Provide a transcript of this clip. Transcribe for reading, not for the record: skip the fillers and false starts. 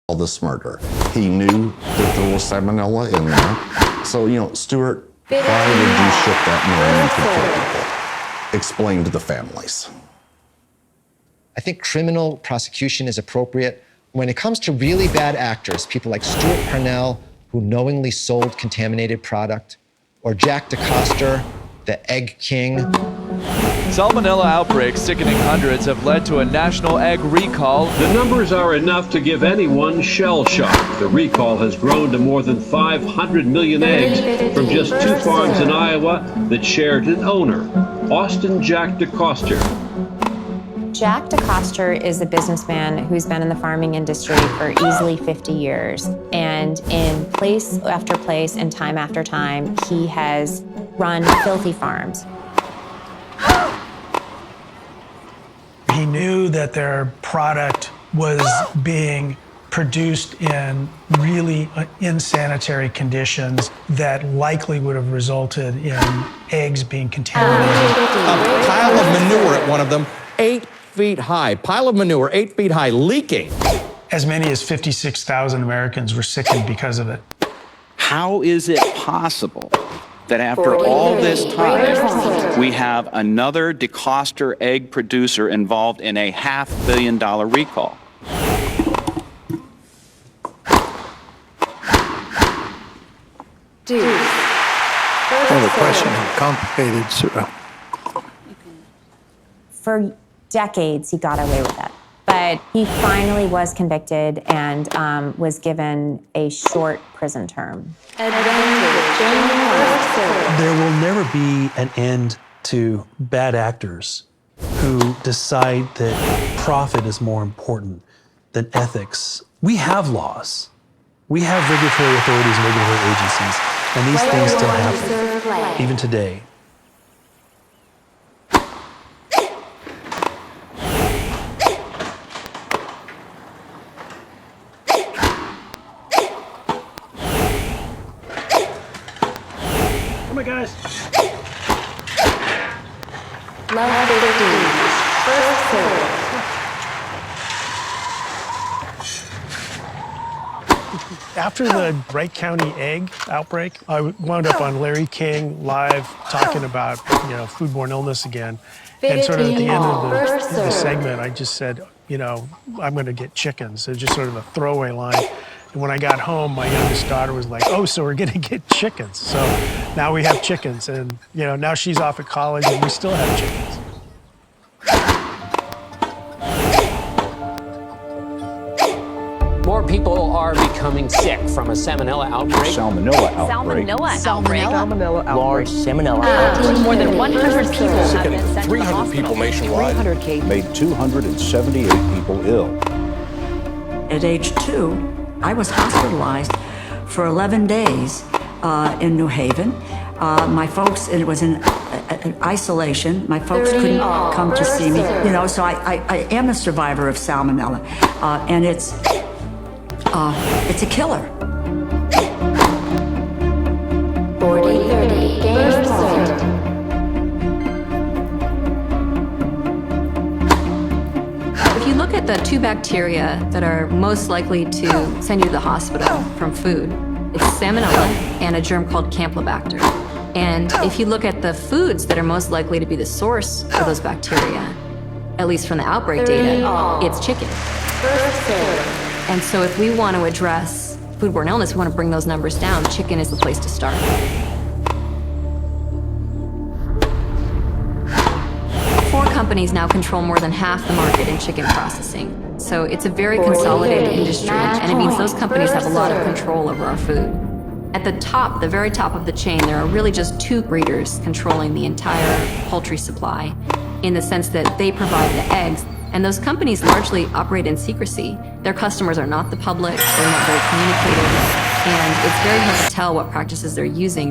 all this murder. He knew that there was salmonella in there. So, Stuart, why would you ship that knowing you could kill people? Explain to the families. I think criminal prosecution is appropriate. When it comes to really bad actors, people like Stuart Parnell, who knowingly sold contaminated product, or Jack DeCoster, the Egg King. Salmonella outbreaks sickening hundreds have led to a national egg recall. The numbers are enough to give anyone shell shock. The recall has grown to more than 500 million eggs from just 2 farms in Iowa that shared an owner, Austin Jack DeCoster. Jack DeCoster is a businessman who's been in the farming industry for easily 50 years. And in place after place and time after time, he has run filthy farms. He knew that their product was being produced in really insanitary conditions that likely would have resulted in eggs being contaminated. A pile of manure at one of them, 8 feet high. Pile of manure, 8 feet high, leaking. As many as 56,000 Americans were sickened because of it. How is it possible that after all this time, we have another DeCoster egg producer involved in a $500 million recall? Well, the question is complicated, sir. For decades, he got away with it. But he finally was convicted and was given a short prison term. There will never be an end to bad actors who decide that profit is more important than ethics. We have laws. We have regulatory authorities and regulatory agencies, and these things still happen, even today. Come on, guys. Love 50, first serve. After the Wright County egg outbreak, I wound up on Larry King live talking about, foodborne illness again. And sort of at the end of the segment, I just said, I'm going to get chickens. So just sort of a throwaway line. And when I got home, my youngest daughter was like, oh, so we're going to get chickens. So now we have chickens. And, now she's off at college and we still have chickens. More people are becoming sick from a salmonella outbreak. Salmonella outbreak. Salmonella outbreak. Large salmonella outbreak. More than 100 people have been sent to the 300 hospital. people nationwide. 300 cases. Made 278 people ill. At age 2, I was hospitalized for 11 days in New Haven. My folks, it was in isolation. My folks couldn't come to see me. So I am a survivor of salmonella, and it's a killer. 40-30, game served. If you look at the 2 bacteria that are most likely to send you to the hospital from food, it's salmonella and a germ called Campylobacter. And if you look at the foods that are most likely to be the source of those bacteria, at least from the outbreak data, it's chicken. And so if we want to address foodborne illness, we want to bring those numbers down, chicken is the place to start. 4 companies now control more than half the market in chicken processing. So it's a very consolidated industry, and it means those companies have a lot of control over our food. At the top, the very top of the chain, there are really just 2 breeders controlling the entire poultry supply, in the sense that they provide the eggs. And those companies largely operate in secrecy. Their customers are not the public, they're not very communicative, and it's very hard to tell what practices they're using